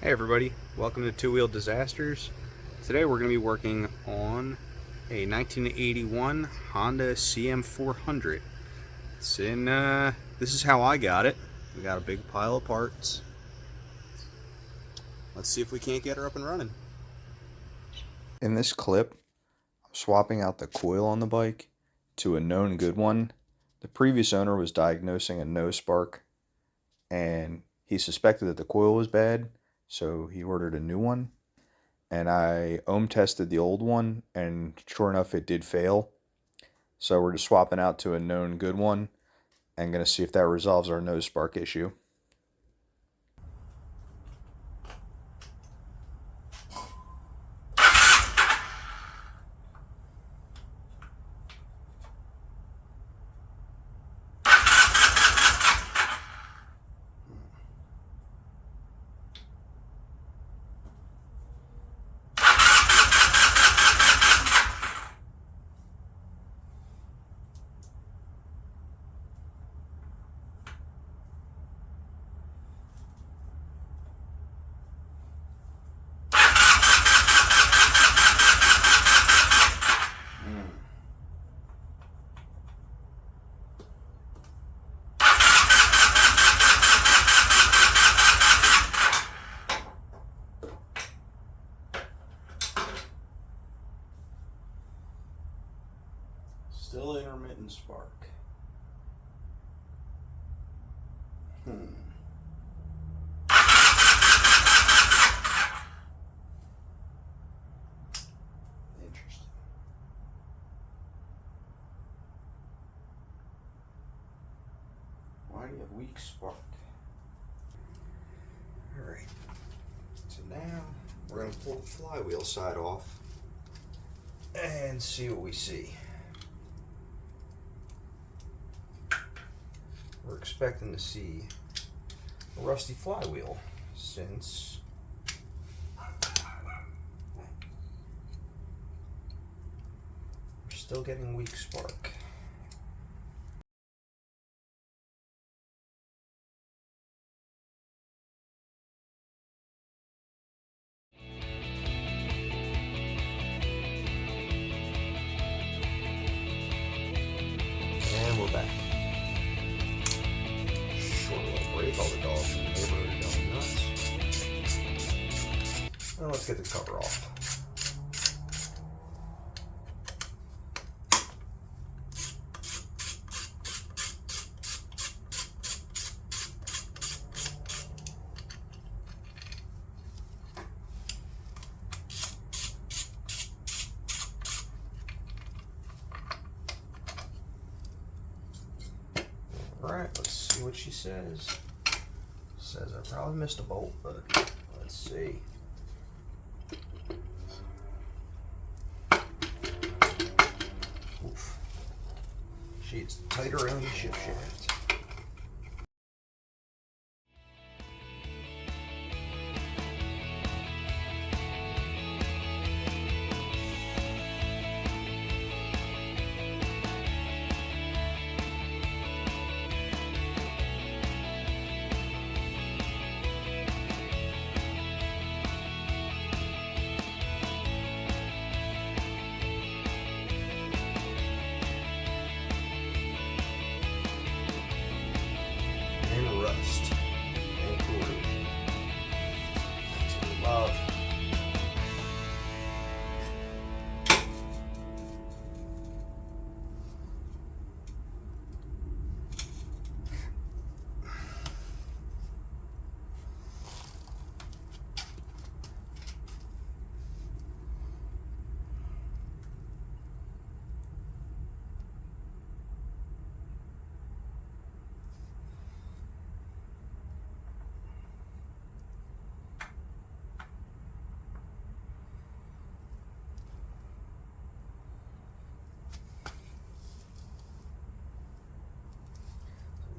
Hey everybody, welcome to Two Wheel Disasters. Today we're going to be working on a 1981 Honda CM400. This is how I got it. We got a big pile of parts. Let's see if we can't get her up and running. In this clip, I'm swapping out the coil on the bike to a known good one. The previous owner was diagnosing a no spark, and he suspected that the coil was bad, so he ordered a new one. And I ohm tested the old one, and sure enough, it did fail. So we're just swapping out to a known good one and going to see if that resolves our no spark issue. Still intermittent spark. Interesting. Why do you have weak spark? Alright, so now we're going to pull the flywheel side off and see what we see. We're expecting to see a rusty flywheel since we're still getting weak spark. And we're back. Short little break, all the dogs in the neighborhood are going nuts. Now let's get the cover off. Alright, let's see what she says. Says I probably missed a bolt, but let's see. Oof. She's tight around the shift shaft. And rust and corrosion. That's what we love.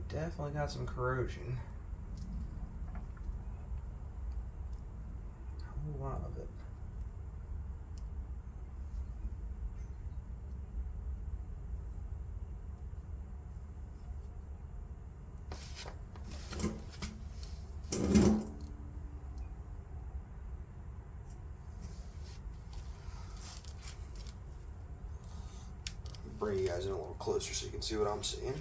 Definitely got some corrosion. A whole lot of it. bring you guys in a little closer so you can see what I'm seeing.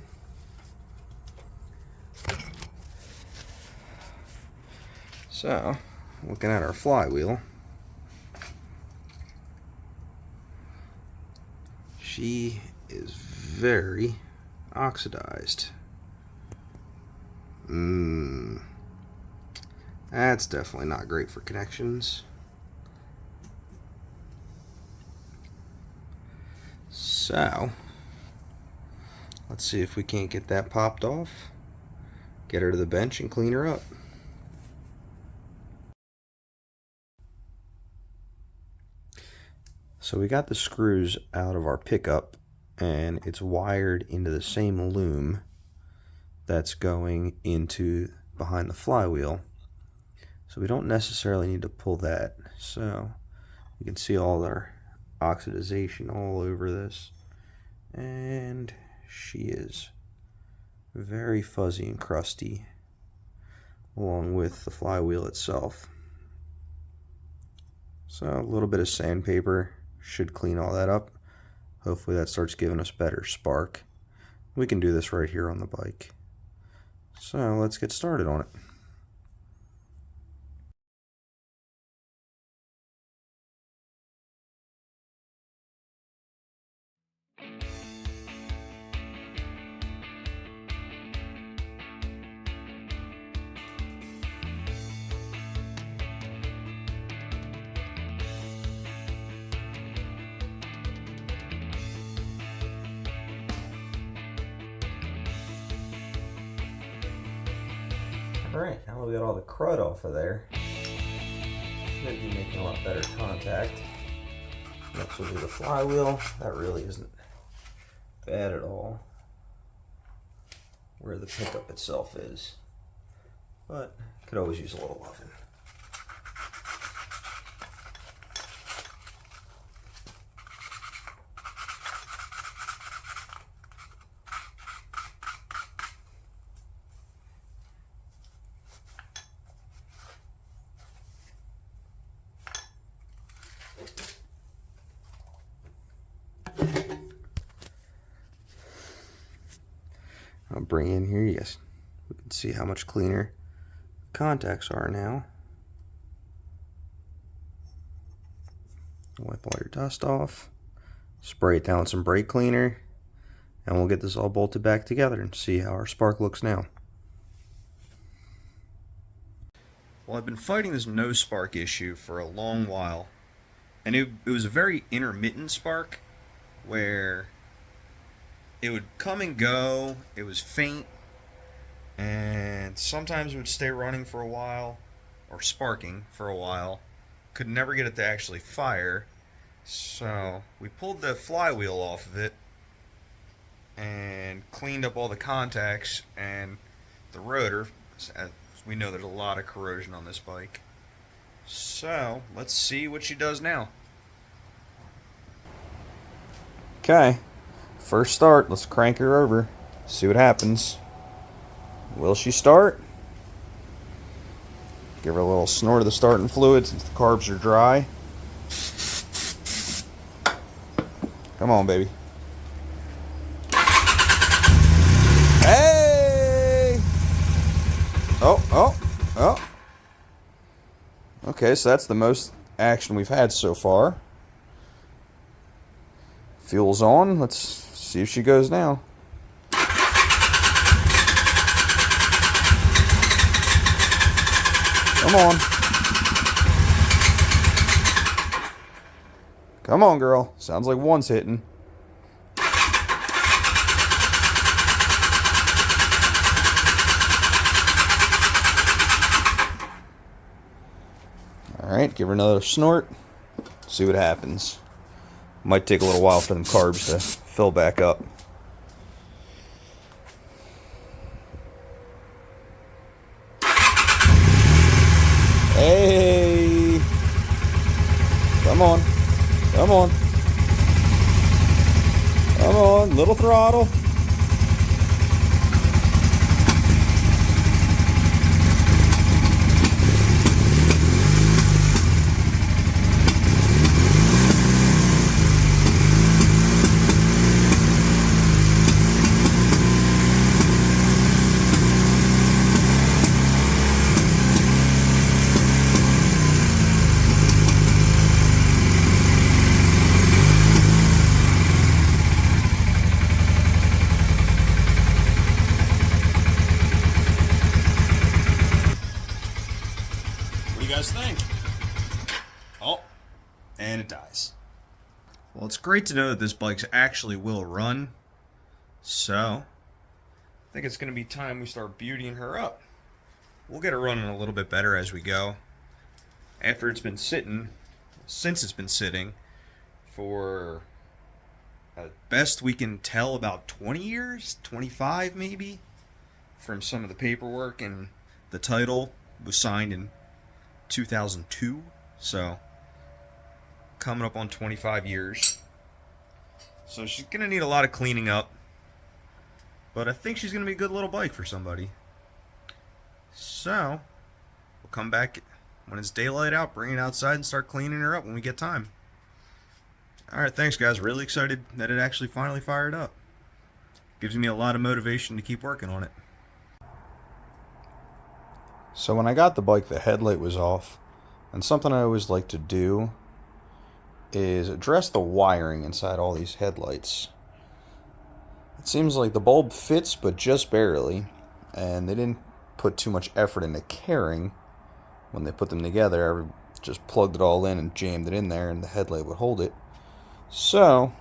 So, looking at our flywheel, she is very oxidized. That's definitely not great for connections. So, let's see if we can't get that popped off, get her to the bench and clean her up. So we got the screws out of our pickup, and it's wired into the same loom that's going into behind the flywheel. So we don't necessarily need to pull that. So you can see all our oxidization all over this, and she is very fuzzy and crusty along with the flywheel itself. So a little bit of sandpaper should clean all that up. Hopefully that starts giving us better spark. We can do this right here on the bike. So let's get started on it. Alright, now we got all the crud off of there. Should be making a lot better contact. Next we'll do the flywheel. That really isn't bad at all where the pickup itself is, but could always use a little loving. I'll bring in here, yes, we can see how much cleaner contacts are now. Wipe all your dust off, spray it down with some brake cleaner, and we'll get this all bolted back together and see how our spark looks now. Well, I've been fighting this no spark issue for a long while, and it was a very intermittent spark where it would come and go, it was faint, and sometimes it would stay running for a while, or sparking for a while. Could never get it to actually fire, so we pulled the flywheel off of it and cleaned up all the contacts and the rotor. As we know there's a lot of corrosion on this bike. So, let's see what she does now. Okay. First start, let's crank her over, see what happens. Will she start? Give her a little snort of the starting fluid since the carbs are dry. Come on, baby. Hey! Oh. Okay, so that's the most action we've had so far. Fuel's on, let's see if she goes now. Come on. Come on, girl. Sounds like one's hitting. Alright, give her another snort. See what happens. Might take a little while for them carbs to fill back up. Hey! Come on. Come on. Come on. Little throttle. you guys think? Oh, and it dies. Well, it's great to know that this bike actually will run. So, I think it's going to be time we start beautying her up. We'll get her running a little bit better as we go. After it's been sitting, since it's been sitting, for at best we can tell about 20 years, 25 maybe, from some of the paperwork, and the title was signed in 2002, so coming up on 25 years. So she's going to need a lot of cleaning up, but I think she's going to be a good little bike for somebody. So, we'll come back when it's daylight out, bring it outside, and start cleaning her up when we get time. Alright, thanks guys. Really excited that it actually finally fired up. Gives me a lot of motivation to keep working on it. So when I got the bike, the headlight was off. And something I always like to do is address the wiring inside all these headlights. It seems like the bulb fits, but just barely. And they didn't put too much effort into caring when they put them together. I just plugged it all in and jammed it in there, and the headlight would hold it. So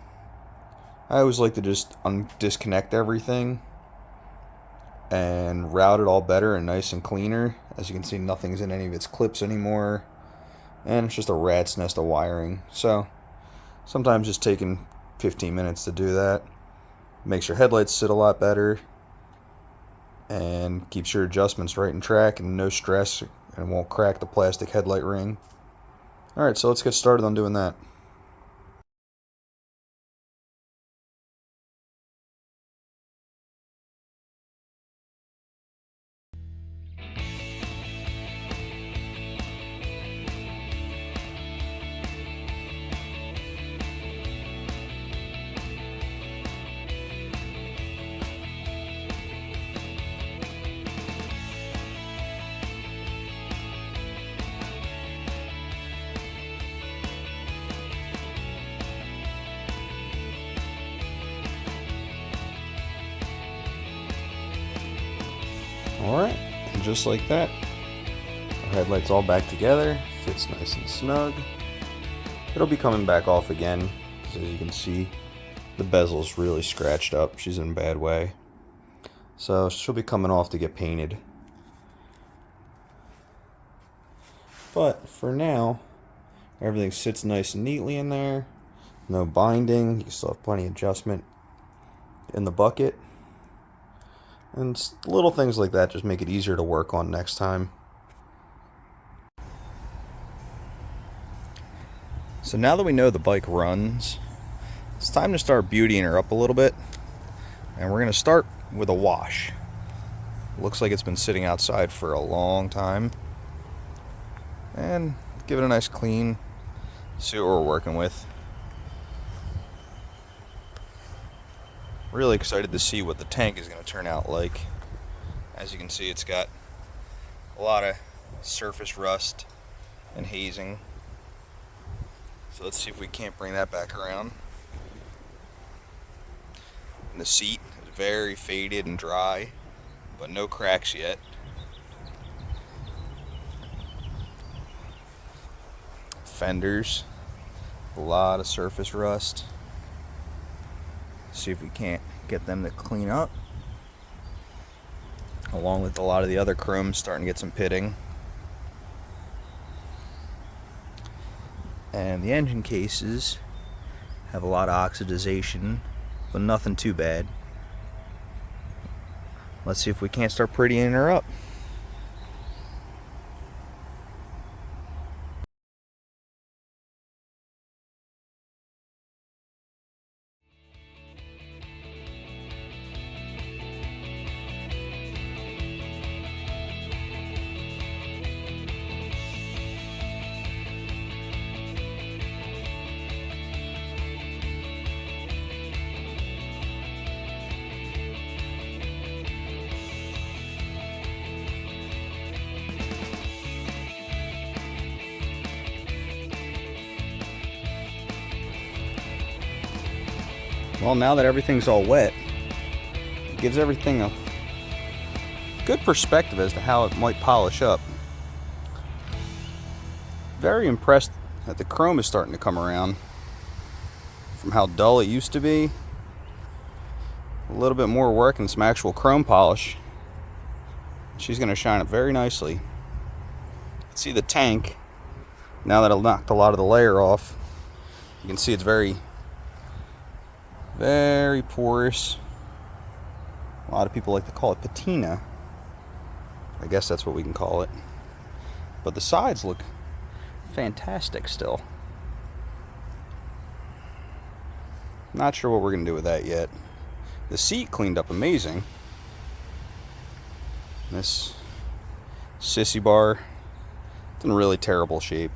I always like to just disconnect everything and route it all better and nice and cleaner. As you can see, nothing's in any of its clips anymore, and it's just a rat's nest of wiring. So sometimes just taking 15 minutes to do that makes your headlights sit a lot better and keeps your adjustments right in track and no stress, and won't crack the plastic headlight ring. Alright, so let's get started on doing that. Alright, and just like that, our headlight's all back together, fits nice and snug. It'll be coming back off again, because as you can see, the bezel's really scratched up. She's in a bad way. So she'll be coming off to get painted. But for now, everything sits nice and neatly in there. No binding, you still have plenty of adjustment in the bucket. And little things like that just make it easier to work on next time. So now that we know the bike runs, it's time to start beautying her up a little bit. And we're going to start with a wash. Looks like it's been sitting outside for a long time. And give it a nice clean, see what we're working with. Really excited to see what the tank is going to turn out like. As you can see, it's got a lot of surface rust and hazing. So let's see if we can't bring that back around. And the seat is very faded and dry, but no cracks yet. Fenders, a lot of surface rust. See if we can't get them to clean up, along with a lot of the other chrome starting to get some pitting. And the engine cases have a lot of oxidization, but nothing too bad. Let's see if we can't start prettying her up. Well, now that everything's all wet, it gives everything a good perspective as to how it might polish up. Very impressed that the chrome is starting to come around from how dull it used to be. A little bit more work and some actual chrome polish. She's going to shine up very nicely. See the tank, now that I've knocked a lot of the layer off, you can see it's very porous. A lot of people like to call it patina. I guess that's what we can call it. But the sides look fantastic still. Not sure what we're going to do with that yet. The seat cleaned up amazing. This sissy bar, it's in really terrible shape.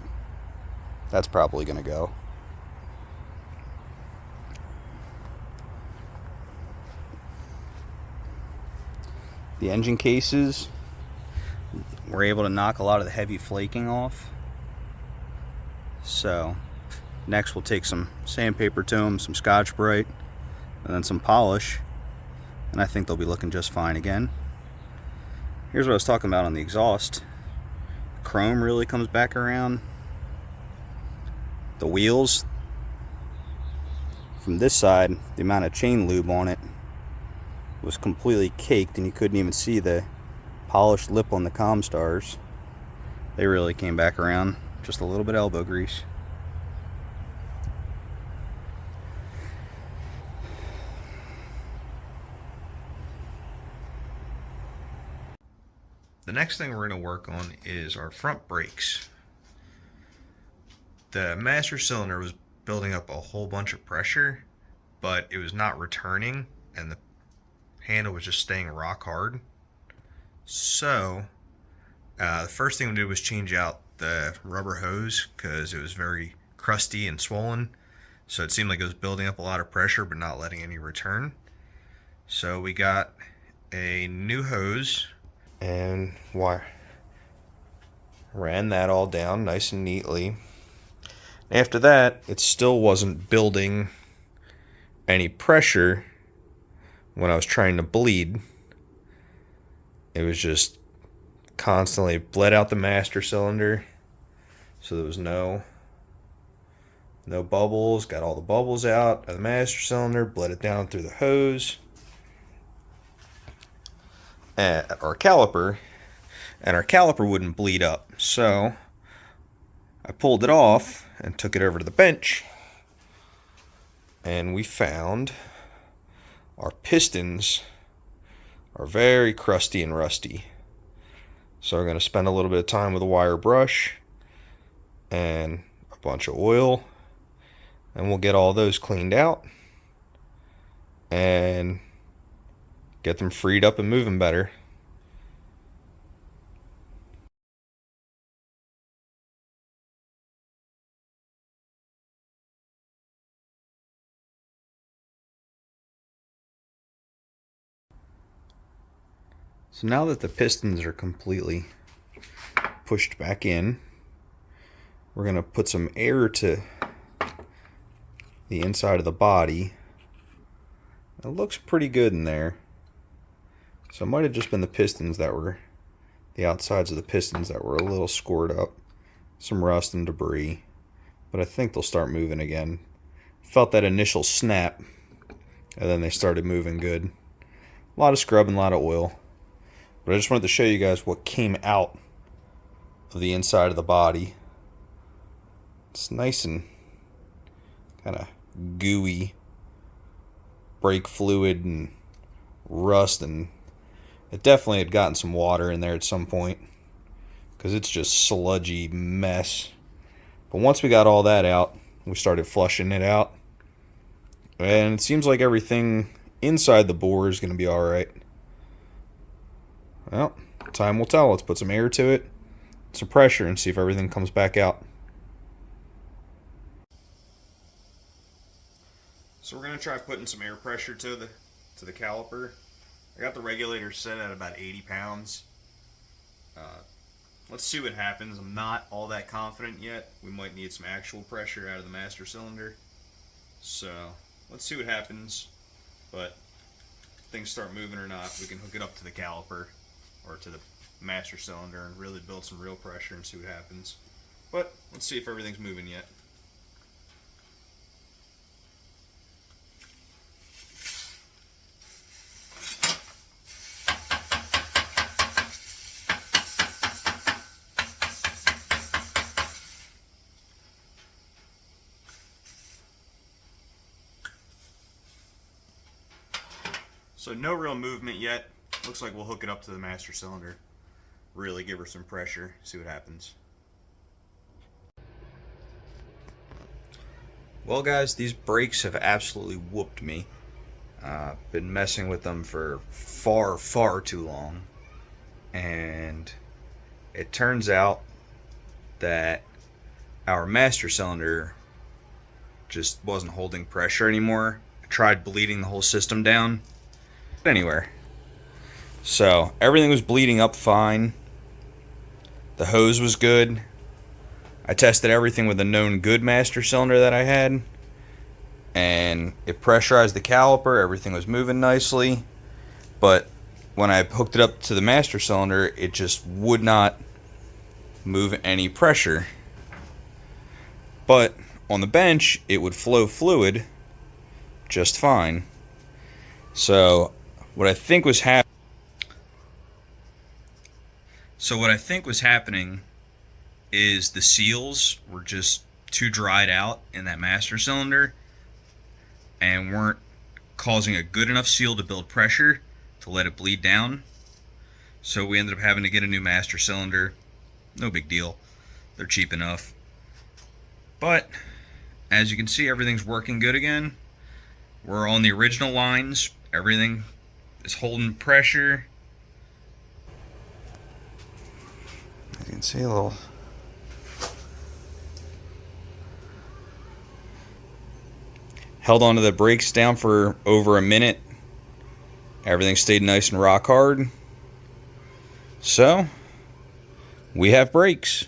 That's probably going to go. The engine cases, we're able to knock a lot of the heavy flaking off. So next we'll take some sandpaper to them, some Scotch-Brite, and then some polish, and I think they'll be looking just fine again. Here's what I was talking about on the exhaust. Chrome really comes back around. The wheels, from this side, the amount of chain lube on it was completely caked, and you couldn't even see the polished lip on the Comstars. They really came back around. Just a little bit of elbow grease. The next thing we're going to work on is our front brakes. The master cylinder was building up a whole bunch of pressure, but it was not returning, and the handle was just staying rock hard. So the first thing we did was change out the rubber hose because it was very crusty and swollen. So it seemed like it was building up a lot of pressure but not letting any return. So we got a new hose and ran that all down nice and neatly. After that, it still wasn't building any pressure when I was trying to bleed. It was just constantly bled out the master cylinder, so there was no bubbles. Got all the bubbles out of the master cylinder, bled it down through the hose at our caliper, and our caliper wouldn't bleed up. So I pulled it off and took it over to the bench, and we found our pistons are very crusty and rusty. So we're going to spend a little bit of time with a wire brush and a bunch of oil, and we'll get all those cleaned out and get them freed up and moving better. So now that the pistons are completely pushed back in, we're going to put some air to the inside of the body. It looks pretty good in there. So it might have just been the pistons that were, the outsides of the pistons that were a little scored up. Some rust and debris. But I think they'll start moving again. Felt that initial snap, and then they started moving good. A lot of scrub and a lot of oil. But I just wanted to show you guys what came out of the inside of the body. It's nice and kind of gooey, brake fluid and rust, and it definitely had gotten some water in there at some point because it's just sludgy mess. But once we got all that out, we started flushing it out, and it seems like everything inside the bore is going to be alright. Well, time will tell. Let's put some air to it, some pressure, and see if everything comes back out. So we're going to try putting some air pressure to the caliper. I got the regulator set at about 80 pounds. Let's see what happens. I'm not all that confident yet. We might need some actual pressure out of the master cylinder. So let's see what happens. But if things start moving or not, we can hook it up to the caliper or to the master cylinder and really build some real pressure and see what happens. But let's see if everything's moving yet. So no real movement yet. Looks like we'll hook it up to the master cylinder. Really give her some pressure, see what happens. Well guys, these brakes have absolutely whooped me. Been messing with them for far too long. And it turns out that our master cylinder just wasn't holding pressure anymore. I tried bleeding the whole system down. Anywhere. So everything was bleeding up fine. The hose was good. I tested everything with a known good master cylinder that I had, and it pressurized the caliper. Everything was moving nicely, but when I hooked it up to the master cylinder, it just would not move any pressure. But on the bench, it would flow fluid just fine. So what I think was happening is the seals were just too dried out in that master cylinder and weren't causing a good enough seal to build pressure to let it bleed down. So we ended up having to get a new master cylinder. No big deal. They're cheap enough. But as you can see, everything's working good again. We're on the original lines. Everything is holding pressure. As you can see, a little held onto the brakes down for over a minute. Everything stayed nice and rock hard. So we have brakes.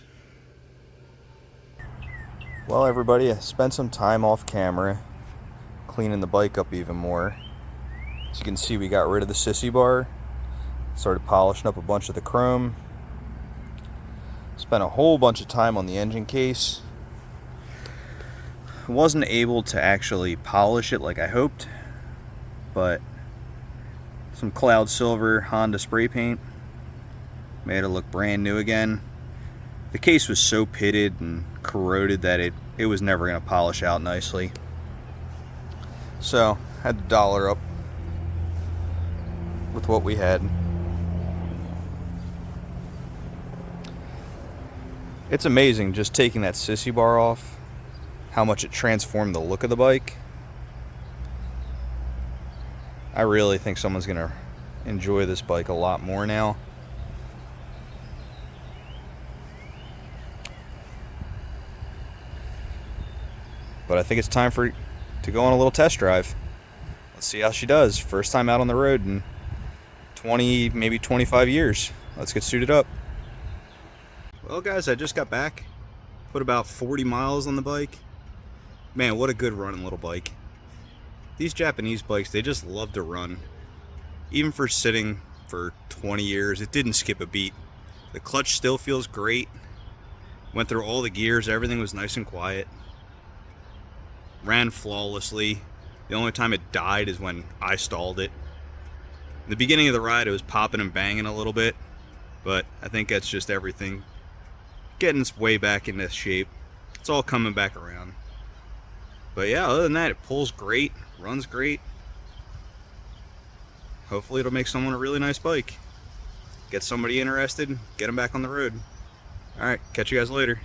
Well, everybody, I spent some time off camera cleaning the bike up even more. As you can see, we got rid of the sissy bar, started polishing up a bunch of the chrome, spent a whole bunch of time on the engine case. Wasn't able to actually polish it like I hoped, but some cloud silver Honda spray paint made it look brand new again. The case was so pitted and corroded that it was never going to polish out nicely. So had to dollar up with what we had. It's amazing just taking that sissy bar off, how much it transformed the look of the bike. I really think someone's gonna enjoy this bike a lot more now. But I think it's time to go on a little test drive. Let's see how she does. First time out on the road in 20, maybe 25 years. Let's get suited up. Well guys, I just got back. Put about 40 miles on the bike. Man, what a good running little bike. These Japanese bikes, they just love to run. Even for sitting for 20 years, it didn't skip a beat. The clutch still feels great. Went through all the gears, everything was nice and quiet. Ran flawlessly. The only time it died is when I stalled it. In the beginning of the ride, it was popping and banging a little bit, but I think that's just everything getting its way back into shape. It's all coming back around. But yeah, other than that, it pulls great, runs great. Hopefully it'll make someone a really nice bike. Get somebody interested, get them back on the road. Alright, catch you guys later.